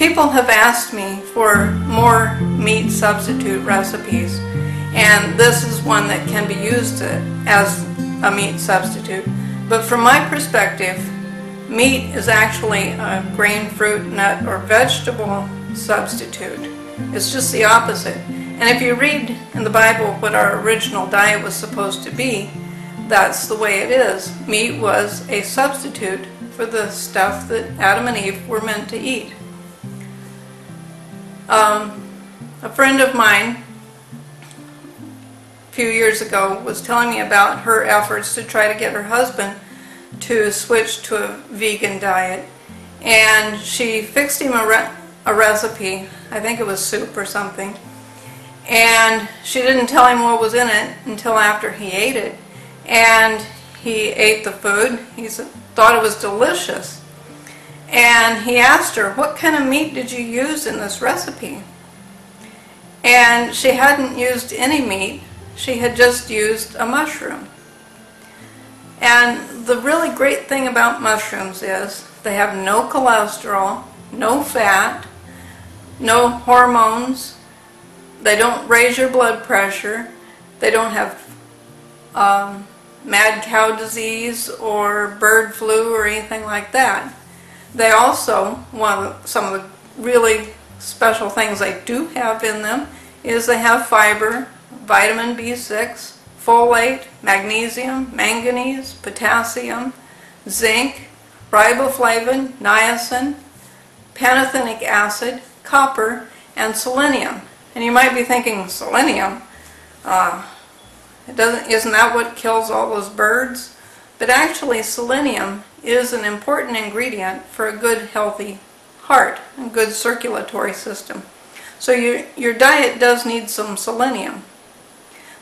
People have asked me for more meat substitute recipes, and this is one that can be used as a meat substitute. But from my perspective, meat is actually a grain, fruit, nut, or vegetable substitute. It's just the opposite. And if you read in the Bible what our original diet was supposed to be, that's the way it is. Meat was a substitute for the stuff that Adam and Eve were meant to eat. A friend of mine a few years ago was telling me about her efforts to try to get her husband to switch to a vegan diet, and she fixed him a recipe. I think it was soup or something, and she didn't tell him what was in it until after he ate it. And he ate the food. He thought it was delicious. And he asked her, "What kind of meat did you use in this recipe?" And she hadn't used any meat. She had just used a mushroom. And the really great thing about mushrooms is they have no cholesterol, no fat, no hormones. They don't raise your blood pressure. They don't have mad cow disease or bird flu or anything like that. They also, some of the really special things they do have in them is they have fiber, vitamin B6, folate, magnesium, manganese, potassium, zinc, riboflavin, niacin, pantothenic acid, copper, and selenium. And you might be thinking, selenium? Isn't that what kills all those birds? But actually, selenium is an important ingredient for a good, healthy heart and good circulatory system. So your diet does need some selenium.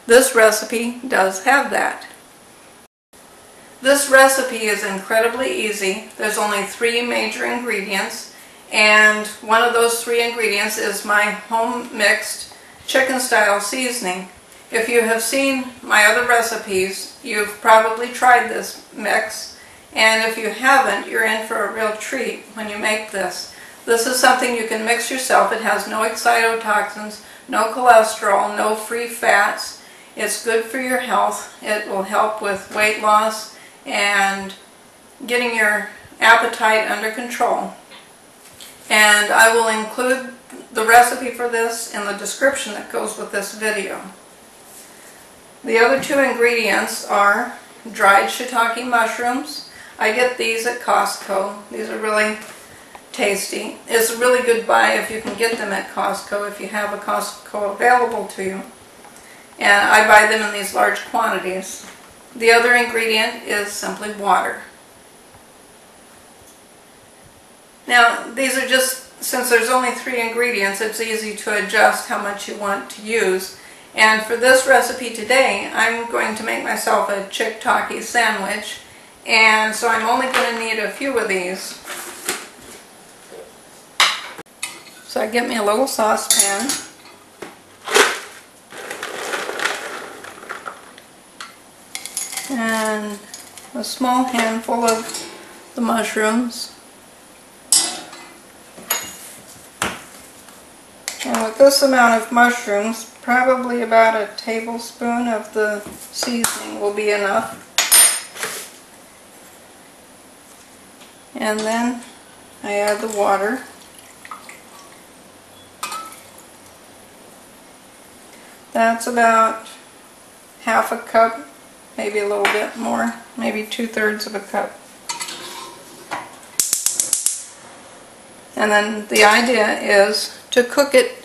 This recipe does have that. This recipe is incredibly easy. There's only 3 major ingredients, and one of those 3 ingredients is my home mixed chicken style seasoning. If you have seen my other recipes, you've probably tried this mix, and if you haven't, you're in for a real treat when you make this. This is something you can mix yourself. It has no excitotoxins, no cholesterol, no free fats. It's good for your health. It will help with weight loss and getting your appetite under control. And I will include the recipe for this in the description that goes with this video. The other 2 ingredients are dried shiitake mushrooms. I get these at Costco. These are really tasty. It's a really good buy if you can get them at Costco, if you have a Costco available to you. And I buy them in these large quantities. The other ingredient is simply water. Now, these are just, since there's only 3 ingredients, it's easy to adjust how much you want to use. And for this recipe today, I'm going to make myself a Chiiktake sandwich, and so I'm only going to need a few of these. So I get me a little saucepan, and a small handful of the mushrooms. And with this amount of mushrooms, probably about a tablespoon of the seasoning will be enough. And then I add the water. That's about half a cup, maybe a little bit more, maybe 2/3 of a cup. And then the idea is to cook it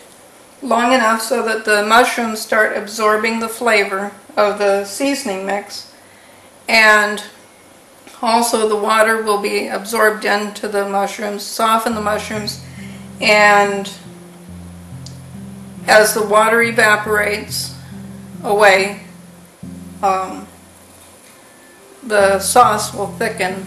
long enough so that the mushrooms start absorbing the flavor of the seasoning mix, and also the water will be absorbed into the mushrooms, soften the mushrooms, and as the water evaporates away, the sauce will thicken.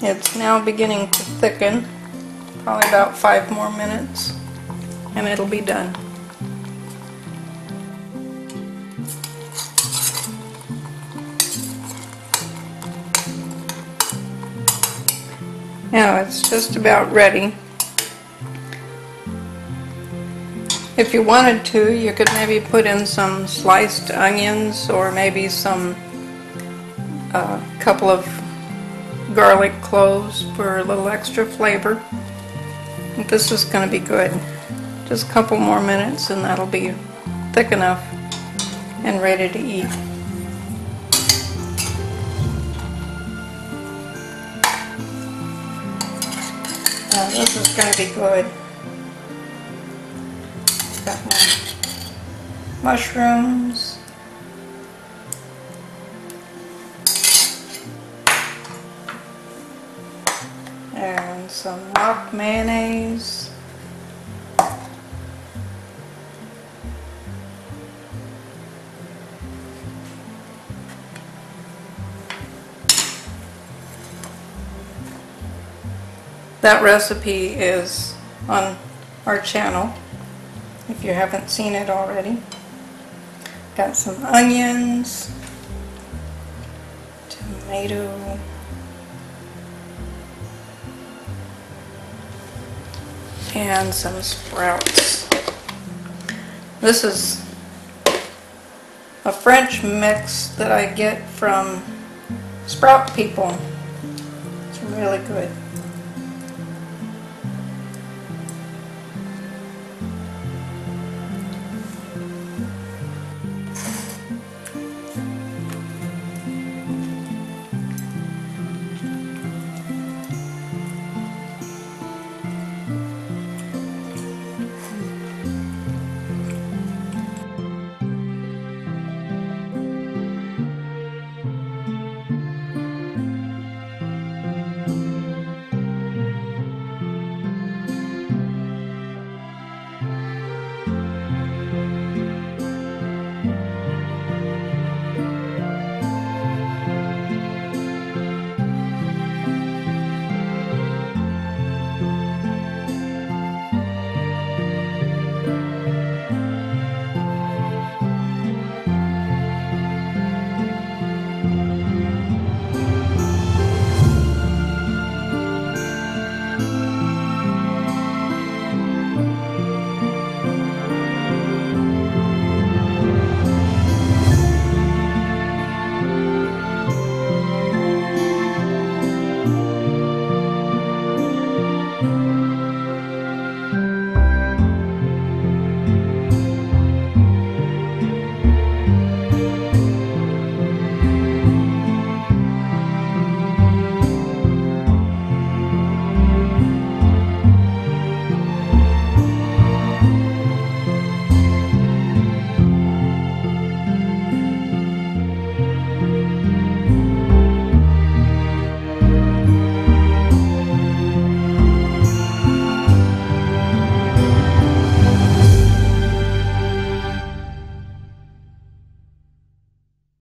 It's now beginning to thicken, probably about 5 more minutes, and it'll be done. Now it's just about ready. If you wanted to, you could maybe put in some sliced onions or maybe some couple of garlic cloves for a little extra flavor. But this is going to be good. Just a couple more minutes and that'll be thick enough and ready to eat. Now this is going to be good. Got my mushrooms. And some mock mayonnaise. That recipe is on our channel if you haven't seen it already. Got some onions, tomato, and some sprouts. This is a French mix that I get from Sprout People. It's really good.